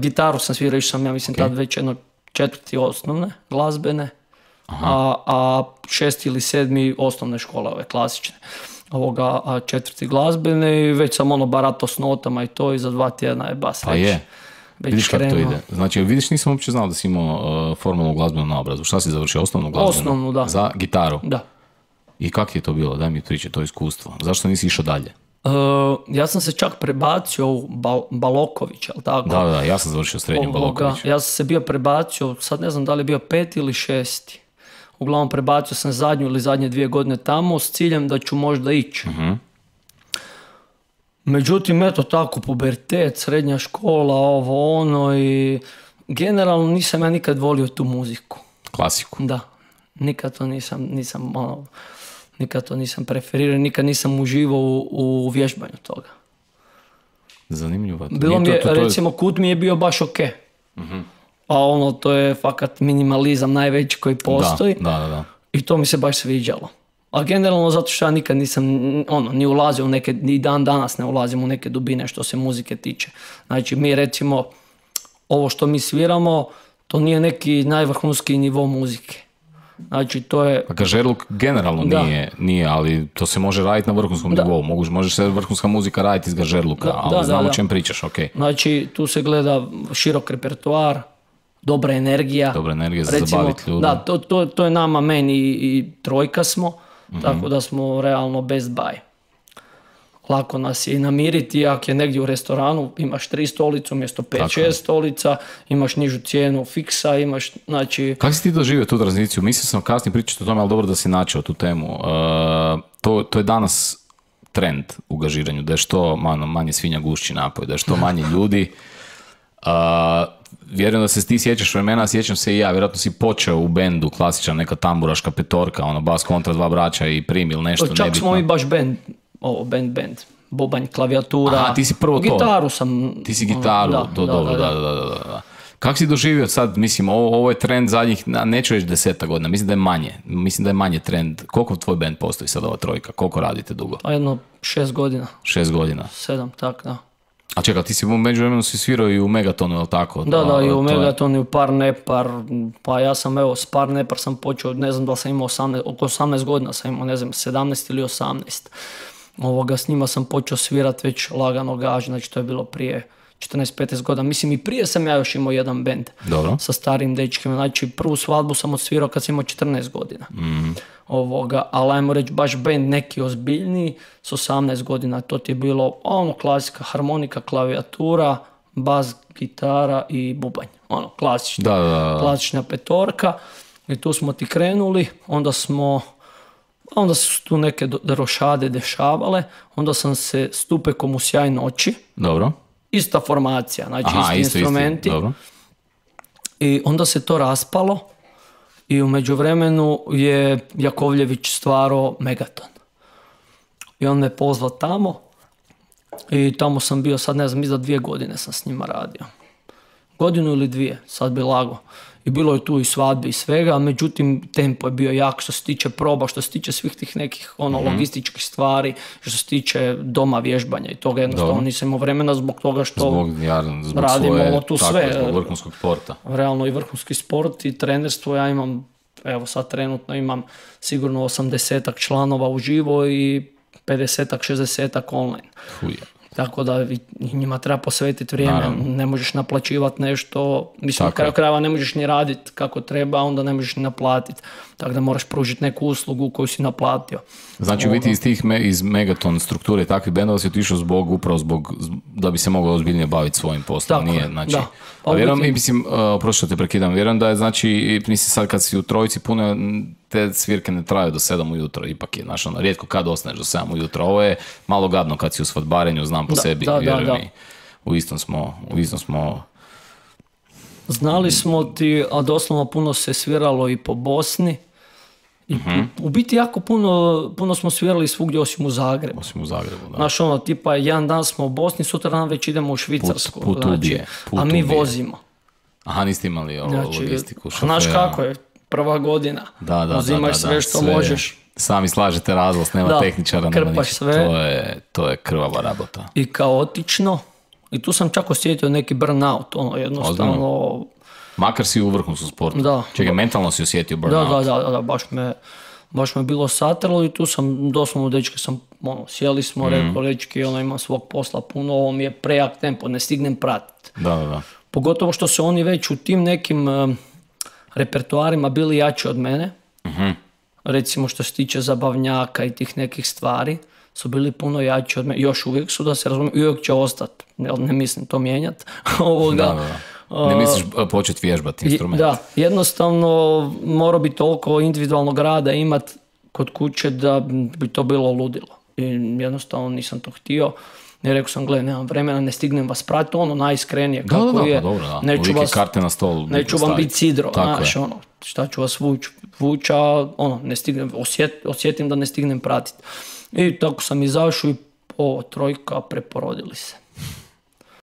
Gitaru sam svirao, išao sam, ja mislim, tad već jedno 4. osnovne glazbene, a 6. ili 7. osnovne škole, ove klasične. A 4. glazbene i već sam barato s notama i to, i za 2 tjedna je bas pa već. Je. Vidiš kako to ide. Znači, vidiš, nisam uopće znao da si imao formalnu glazbenu naobrazbu. Šta si završio? Osnovnu glazbenu? Osnovnu, da. Za gitaru? Da. I kako je to bilo? Daj mi priče to iskustvo. Zašto nisi išao dalje? Ja sam se čak prebacio u Baloković, ali tako? Da, ja sam završio srednju Baloković. Ja sam se bio prebacio, sad ne znam da li je bio 5. ili 6. Uglavnom prebacio sam zadnje 2 godine tamo s ciljem da ću možda ići. Međutim, eto tako, pubertet, srednja škola, i generalno nisam ja nikad volio tu muziku. Klasiku? Da, nikad to nisam preferirao, nikad nisam uživao u vježbanju toga. Zanimljivo. Bilo mi je, recimo, kut mi je bio baš ok. A to je fakat minimalizam najveći koji postoji. Da. I to mi se baš sviđalo. A generalno zato što ja nikad nisam ni ulazio u neke, ni dan danas ne ulazim u neke dubine što se muzike tiče. Znači mi recimo, ovo što mi sviramo, to nije neki najvrhunski nivo muzike. Znači to je... Pa Žerluk generalno nije, ali to se može raditi na vrhunskom nivou. Može se vrhunska muzika raditi iz Žerluka, ali znamo o čem pričaš, ok. Znači tu se gleda širok repertoar, dobra energija. Dobra energija za zabaviti ljudi. Da, to je nama, meni i trojka smo, tako da smo realno best buy. Lako nas je i namiriti, ako je negdje u restoranu, imaš 3 stolice umjesto 5-6 stolica, imaš nižu cijenu fiksa, imaš, znači... Kako si ti doživio tu tranziciju? Mislio sam kasnije pričati o tome, ali dobro da si načeo tu temu. To je danas trend u gažiranju, da je što manje svinja gušći napoj, da je što manje ljudi. Vjerujem da se ti sjećaš vremena, sjećam se i ja, vjerojatno si počeo u bendu, klasičan, neka tamburaška petorka, bas kontra 2 braća i prim ili nešto nebitno. Čak smo i baš bend, bend, bubanj, klavijatura. Aha, ti si prvo to. Gitaru sam. Ti si gitaru, da. Kako si doživio sad, mislim, ovo je trend zadnjih, neću reći 10 godina, mislim da je manje trend. Koliko tvoj bend postoji sad, ova trojka, koliko radite dugo? Pa jedno 6 godina. 6 godina? 7, tak, da. A čekaj, ti si među vremenu si svirao i u Megatonu, je li tako? Da, i u Megatonu, i u Par Nepar, pa ja sam, s Par Nepar sam počeo, ne znam da sam imao oko 18 godina sam imao, ne znam, 17 ili 18. S njima sam počeo svirat već lagano gaž, znači to je bilo prije 14-15 godina. Mislim, i prije sam ja još imao jedan bend. Dobro. Sa starim dečkima, znači prvu svadbu sam odsvirao kad sam imao 14 godina. Ali ajmo reći baš bend neki ozbiljniji s 18 godina, to ti je bilo klasika, harmonika, klavijatura, bas, gitara i bubanj, klasična petorka, i tu smo ti krenuli, onda su tu neke rošade dešavale, onda sam se s Tupekom u Sjaj noći. Dobro. Ista formacija, znači isti instrumenti. Dobro. I onda se to raspalo i u međuvremenu je Jakovljević stvarao Megaton. I on me pozvao tamo i tamo sam bio, sad ne znam, iza 2 godine sam s njima radio. 1 ili 2, sad bi lago. I bilo je tu i svadbe i svega, međutim tempo je bio jak što se tiče proba, što se tiče svih tih nekih logističkih stvari, što se tiče doma vježbanja i toga jednostavno nisam imao vremena zbog toga što radimo tu sve. Zbog vrhunskog sporta. Realno i vrhunski sport i trenerstvo, ja imam, evo sad trenutno imam sigurno 80-ak članova uživo i 50-ak, 60-ak online. Tako da njima treba posvetiti vrijeme, ne možeš naplaćivati nešto, mislim na kraju krajeva ne možeš ni raditi kako treba, onda ne možeš ni naplatiti, tako da moraš pružiti neku uslugu koju si naplatio. Znači u biti iz Megaton strukture takvih bendova si otišao upravo zbog da bi se mogao ozbiljnije baviti svojim poslom. Tako, znači, da. Pa vjerujem, prošlo te prekidam, vjerujem da je, znači, mislim sad kad si u trojici puno, te svirke ne traju do 7 ujutro, ipak je, znaš, rijetko kad ostaneš do 7 ujutro, ovo je malo gadno kad si u svadbarenju, znam po sebi, vjerujem mi, u istom smo... Znali smo ti, a doslovno puno se sviralo i po Bosni, i u biti jako puno smo svirali svugdje osim u Zagrebu. Da. Znaš, tipa jedan dan smo u Bosni, sutra dan već idemo u Švicarsku, put a mi vozimo. Aha, niste imali logistiku, šofera. Znaš kako je, prva godina, uzimaš sve što možeš. Sami slažete razlaz, nema tehničara, krpaš sve. To je krvava rabota. I kaotično, I tu sam čak osjetio neki burnout, jednostavno... Makar si u vrhuncu sporta. Da. Čekaj, mentalno si osjetio burnout. Da, baš me bilo satrlo i tu sam, doslovno dečke sjeli smo, rekao, dečki, imam svog posla puno, ovo mi je prejak tempo, ne stignem pratiti. Da. Pogotovo što su oni već u tim nekim repertoarima bili jači od mene. Recimo što se tiče zabavnjaka i tih nekih stvari, su bili puno jači od mene. Još uvijek su, da se razumijem, i uvijek će ostati. Ne mislim to mijenjati. Ne misliš početi vježbati instrument? Da, jednostavno mora biti toliko individualnog rada imat kod kuće da bi to bilo ludilo. I jednostavno nisam to htio. I rekao sam, nemam vremena, ne stignem vas pratiti, najiskrenije kako je. Dobro, da. Neću vas, karte na stol. Neću vam biti sidro, znaš, šta ću vas vući, a ne stignem, osjetim da ne stignem pratiti. I tako sam izašao i trojka, preporodili se.